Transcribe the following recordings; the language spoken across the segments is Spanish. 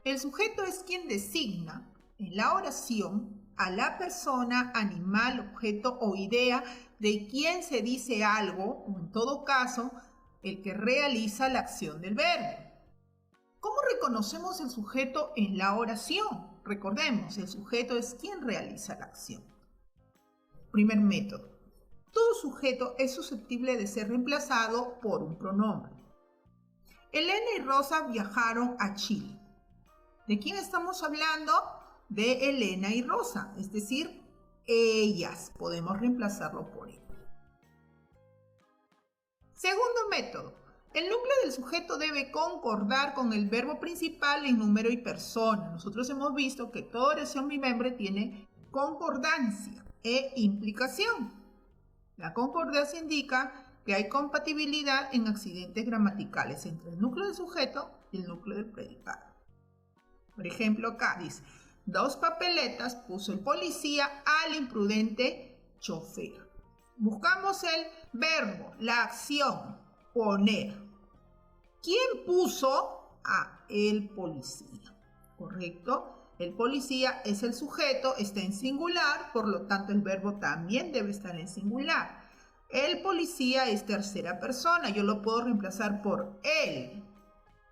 El sujeto es quien designa en la oración a la persona, animal, objeto o idea de quien se dice algo, o en todo caso, el que realiza la acción del verbo. ¿Cómo reconocemos el sujeto en la oración? Recordemos, el sujeto es quien realiza la acción. Primer método. Todo sujeto es susceptible de ser reemplazado por un pronombre. Elena y Rosa viajaron a Chile. ¿De quién estamos hablando? De Elena y Rosa, es decir, ellas. Podemos reemplazarlo por él. Segundo método. El núcleo del sujeto debe concordar con el verbo principal en número y persona. Nosotros hemos visto que toda oración bimembre tiene concordancia e implicación. La concordancia indica que hay compatibilidad en accidentes gramaticales entre el núcleo del sujeto y el núcleo del predicado. Por ejemplo, acá dice, 2 papeletas puso el policía al imprudente chofer. Buscamos el verbo, la acción, poner. ¿Quién puso a el policía? ¿Correcto? El policía es el sujeto, está en singular, por lo tanto el verbo también debe estar en singular. El policía es tercera persona, yo lo puedo reemplazar por él.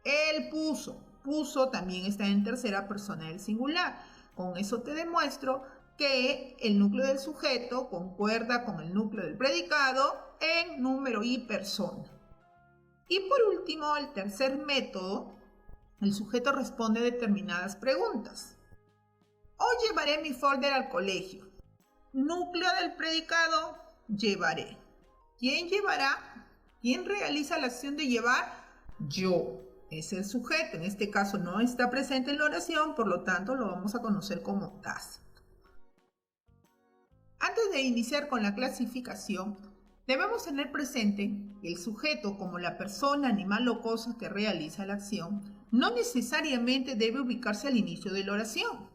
Él puso. Puso también está en tercera persona del singular. Con eso te demuestro que el núcleo del sujeto concuerda con el núcleo del predicado en número y persona. Y por último, el tercer método, el sujeto responde determinadas preguntas. Hoy llevaré mi folder al colegio. Núcleo del predicado, llevaré. ¿Quién llevará? ¿Quién realiza la acción de llevar? Yo. Es el sujeto. En este caso no está presente en la oración, por lo tanto lo vamos a conocer como tácito. Antes de iniciar con la clasificación, debemos tener presente que el sujeto, como la persona, animal o cosa que realiza la acción, no necesariamente debe ubicarse al inicio de la oración.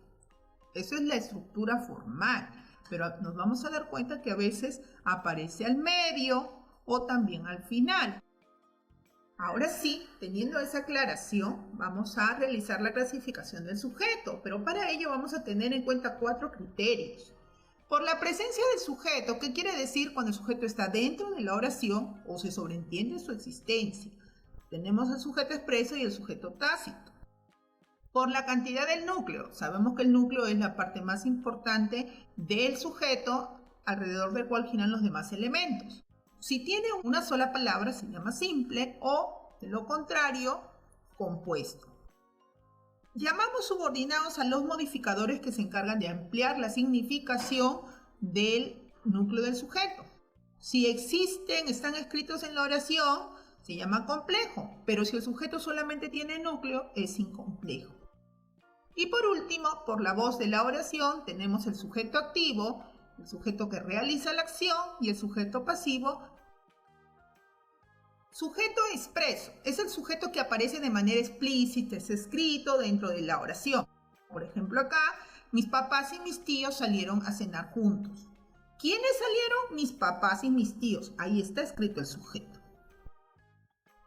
Eso es la estructura formal, pero nos vamos a dar cuenta que a veces aparece al medio o también al final. Ahora sí, teniendo esa aclaración, vamos a realizar la clasificación del sujeto, pero para ello vamos a tener en cuenta 4 criterios. Por la presencia del sujeto, ¿qué quiere decir cuando el sujeto está dentro de la oración o se sobreentiende su existencia? Tenemos el sujeto expreso y el sujeto tácito. Por la cantidad del núcleo, sabemos que el núcleo es la parte más importante del sujeto alrededor del cual giran los demás elementos. Si tiene una sola palabra se llama simple o, de lo contrario, compuesto. Llamamos subordinados a los modificadores que se encargan de ampliar la significación del núcleo del sujeto. Si existen, están escritos en la oración, se llama complejo, pero si el sujeto solamente tiene núcleo, es incomplejo. Y por último, por la voz de la oración, tenemos el sujeto activo, el sujeto que realiza la acción y el sujeto pasivo. Sujeto expreso es el sujeto que aparece de manera explícita, es escrito dentro de la oración. Por ejemplo acá, mis papás y mis tíos salieron a cenar juntos. ¿Quiénes salieron? Mis papás y mis tíos. Ahí está escrito el sujeto.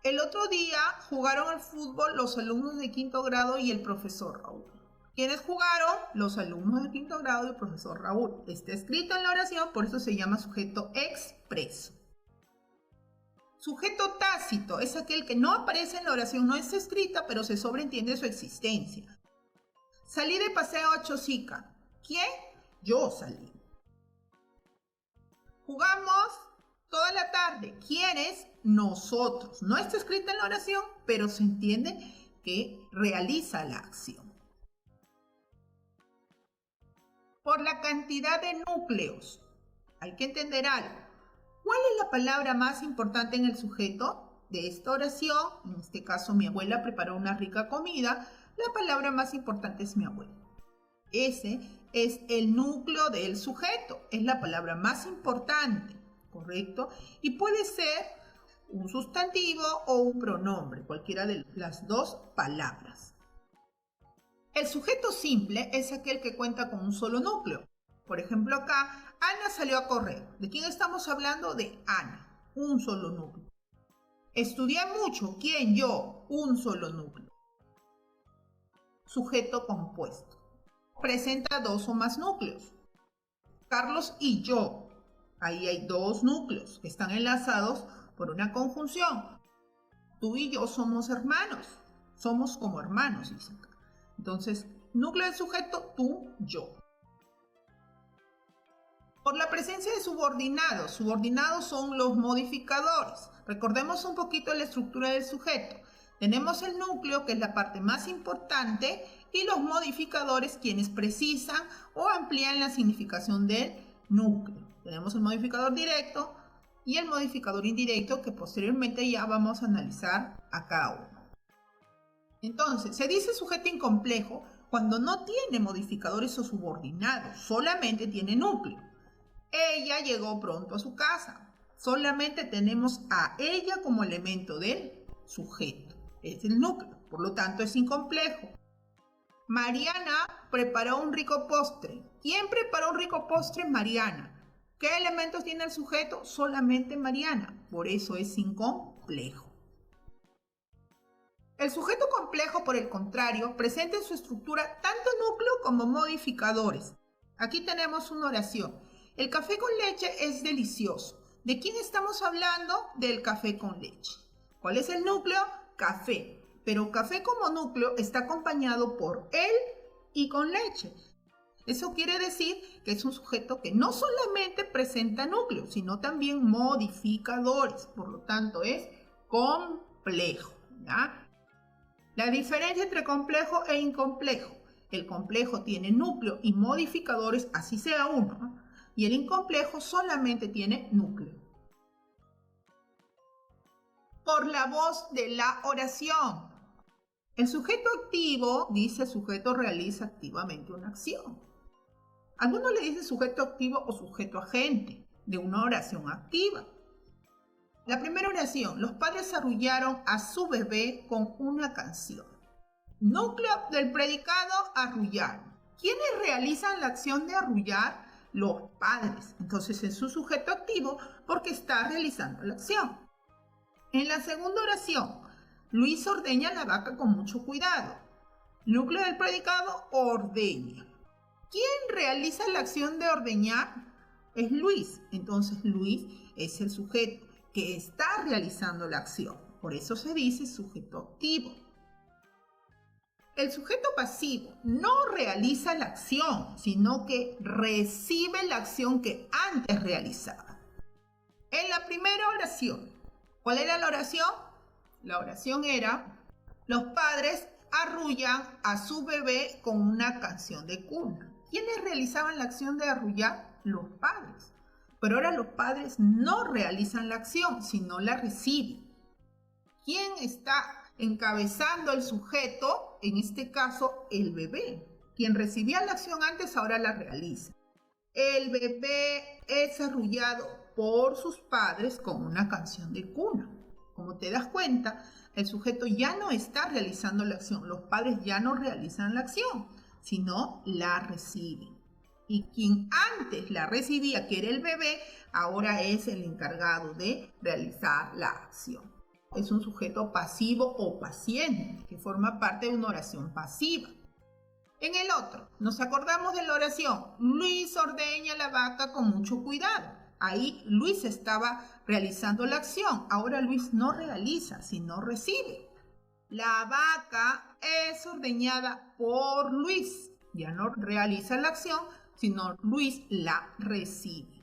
El otro día jugaron al fútbol los alumnos de 5º grado y el profesor Raúl. ¿Quiénes jugaron? Los alumnos de 5º grado y el profesor Raúl. Está escrito en la oración, por eso se llama sujeto expreso. Sujeto tácito es aquel que no aparece en la oración, no está escrita, pero se sobreentiende su existencia. Salí de paseo a Chosica. ¿Quién? Yo salí. Jugamos toda la tarde. ¿Quiénes? Nosotros. No está escrita en la oración, pero se entiende que realiza la acción. Por la cantidad de núcleos, hay que entender algo. ¿Cuál es la palabra más importante en el sujeto de esta oración? En este caso, mi abuela preparó una rica comida. La palabra más importante es mi abuela. Ese es el núcleo del sujeto. Es la palabra más importante, ¿correcto? Y puede ser un sustantivo o un pronombre, cualquiera de las dos palabras. El sujeto simple es aquel que cuenta con un solo núcleo. Por ejemplo, acá, Ana salió a correr. ¿De quién estamos hablando? De Ana. Un solo núcleo. Estudié mucho. ¿Quién? Yo. Un solo núcleo. sujeto compuesto. Presenta dos o más núcleos. Carlos y yo. Ahí hay dos núcleos que están enlazados por una conjunción. Tú y yo somos hermanos. Somos como hermanos, dice acá. Entonces, núcleo del sujeto, tú, yo. Por la presencia de subordinados. Subordinados son los modificadores. Recordemos un poquito la estructura del sujeto. Tenemos el núcleo, que es la parte más importante, y los modificadores, quienes precisan o amplían la significación del núcleo. Tenemos el modificador directo y el modificador indirecto, que posteriormente ya vamos a analizar a cada uno. Entonces, se dice sujeto incomplejo cuando no tiene modificadores o subordinados, solamente tiene núcleo. Ella llegó pronto a su casa. Solamente tenemos a ella como elemento del sujeto. Es el núcleo, por lo tanto es incomplejo. Mariana preparó un rico postre. ¿Quién preparó un rico postre? Mariana. ¿Qué elementos tiene el sujeto? Solamente Mariana. Por eso es incomplejo. El sujeto complejo, por el contrario, presenta en su estructura tanto núcleo como modificadores. Aquí tenemos una oración. El café con leche es delicioso. ¿De quién estamos hablando? Del café con leche. ¿Cuál es el núcleo? Café. Pero café como núcleo está acompañado por él y con leche. Eso quiere decir que es un sujeto que no solamente presenta núcleos, sino también modificadores. Por lo tanto, es complejo, ¿ya? La diferencia entre complejo e incomplejo. El complejo tiene núcleo y modificadores, así sea uno, ¿no? Y el incomplejo solamente tiene núcleo. Por la voz de la oración. El sujeto activo dice sujeto realiza activamente una acción. Algunos le dicen sujeto activo o sujeto agente de una oración activa. La primera oración, los padres arrullaron a su bebé con una canción. Núcleo del predicado, arrullar. ¿Quiénes realizan la acción de arrullar? Los padres. Entonces es su sujeto activo porque está realizando la acción. En la segunda oración, Luis ordeña la vaca con mucho cuidado. Núcleo del predicado, ordeña. ¿Quién realiza la acción de ordeñar? Es Luis. Entonces Luis es el sujeto que está realizando la acción. Por eso se dice sujeto activo. El sujeto pasivo no realiza la acción, sino que recibe la acción que antes realizaba. En la primera oración, ¿cuál era la oración? La oración era, los padres arrullan a su bebé con una canción de cuna. ¿Quiénes realizaban la acción de arrullar? Los padres. Pero ahora los padres no realizan la acción, sino la reciben. ¿Quién está encabezando el sujeto? En este caso, el bebé. Quien recibía la acción antes, ahora la realiza. El bebé es arrullado por sus padres con una canción de cuna. Como te das cuenta, el sujeto ya no está realizando la acción. Los padres ya no realizan la acción, sino la reciben. Y quien antes la recibía, que era el bebé, ahora es el encargado de realizar la acción. Es un sujeto pasivo o paciente, que forma parte de una oración pasiva. En el otro, nos acordamos de la oración, Luis ordeña la vaca con mucho cuidado. Ahí Luis estaba realizando la acción, ahora Luis no realiza, sino recibe. La vaca es ordeñada por Luis, ya no realiza la acción, sino Luis la recibe.